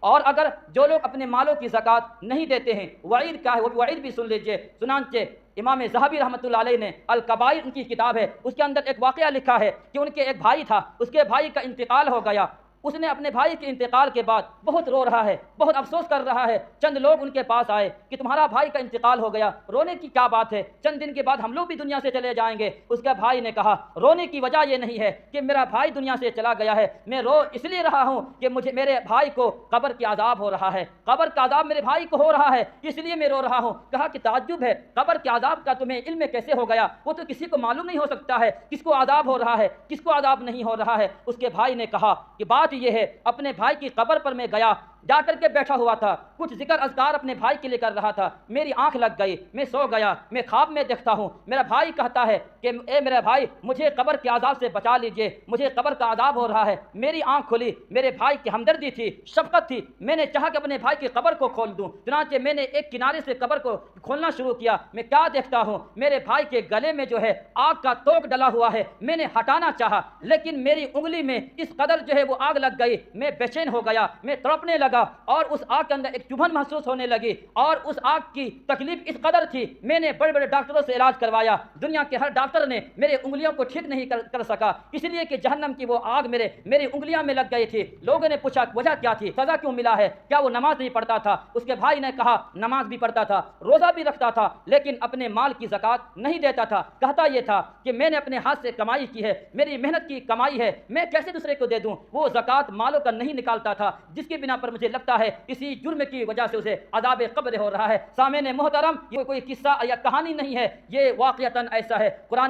اور اگر جو لوگ اپنے مالوں کی زکوٰۃ نہیں دیتے ہیں، وعید کیا ہے وہ وعید بھی سن لیجئے۔ چنانچہ امام ذہبی رحمۃ اللہ علیہ نے الکبائر ان کی کتاب ہے، اس کے اندر ایک واقعہ لکھا ہے کہ ان کے ایک بھائی تھا، اس کے بھائی کا انتقال ہو گیا۔ اس نے اپنے بھائی کے انتقال کے بعد بہت رو رہا ہے، بہت افسوس کر رہا ہے۔ چند لوگ ان کے پاس آئے کہ تمہارا بھائی کا انتقال ہو گیا، رونے کی کیا بات ہے؟ چند دن کے بعد ہم لوگ بھی دنیا سے چلے جائیں گے۔ اس کے بھائی نے کہا رونے کی وجہ یہ نہیں ہے کہ میرا بھائی دنیا سے چلا گیا ہے، میں رو اس لیے رہا ہوں کہ میرے بھائی کو قبر کی عذاب ہو رہا ہے، قبر کا عذاب میرے بھائی کو ہو رہا ہے، اس لیے میں رو رہا ہوں۔ کہا کہ تعجب ہے، قبر کے عذاب کا تمہیں علم کیسے ہو گیا؟ وہ تو کسی کو معلوم نہیں ہو سکتا ہے کس کو عذاب ہو رہا ہے کس کو عذاب نہیں ہو رہا ہے۔ اس کے بھائی نے کہا کہ بات یہ ہے، اپنے بھائی کی قبر پر میں گیا، جا کر کے بیٹھا ہوا تھا، کچھ ذکر اذکار اپنے بھائی کے لیے کر رہا تھا، میری آنکھ لگ گئی، میں سو گیا، میں خواب میں دیکھتا ہوں میرا بھائی کہتا ہے کہ اے میرے بھائی مجھے قبر کے عذاب سے بچا لیجئے، مجھے قبر کا عذاب ہو رہا ہے۔ میری آنکھ کھلی، میرے بھائی کی ہمدردی تھی، شفقت تھی، میں نے چاہا کہ اپنے بھائی کی قبر کو کھول دوں، چنانچہ میں نے ایک کنارے سے قبر کو کھولنا شروع کیا۔ میں کیا دیکھتا ہوں، میرے بھائی کے گلے میں جو ہے آگ کا توک ڈلا ہوا ہے۔ میں نے ہٹانا چاہا لیکن میری انگلی میں اس قدر جو ہے وہ آگ لگ گئی، میں بے چین ہو گیا، میں تڑپنے لگا اور اس آگ کے اندر ایک چبھن محسوس ہونے لگی اور اس آگ کی تکلیف اس قدر تھی، میں نے بڑے بڑے ڈاکٹروں سے علاج کروایا، دنیا کے ہر ڈاکٹر نے میرے انگلیوں کو ٹھیک نہیں کر سکا، اس لیے کہ جہنم کی وہ آگ میری انگلیاں میں لگ گئی تھی۔ لوگوں نے پوچھا وجہ کیا تھی، سزا کیوں ملا ہے؟ کیا وہ نماز نہیں پڑھتا تھا؟ اس کے بھائی نے کہا نماز بھی پڑھتا تھا، روزہ بھی رکھتا تھا، لیکن اپنے مال کی زکوٰۃ نہیں دیتا تھا۔ کہتا یہ تھا کہ میں نے اپنے ہاتھ سے کمائی کی ہے، میری محنت کی کمائی ہے، میں کیسے دوسرے کو دے دوں؟ وہ زکوٰۃ مالوں کا نہیں نکالتا تھا، جس کی بنا پر مجھے لگتا ہے اسی جرم کی وجہ سے اسے عذاب قبر ہو رہا ہے۔ سامعین محترم، یہ کوئی قصہ یا کہانی نہیں ہے، یہ واقعتاً ایسا ہے۔ قرآن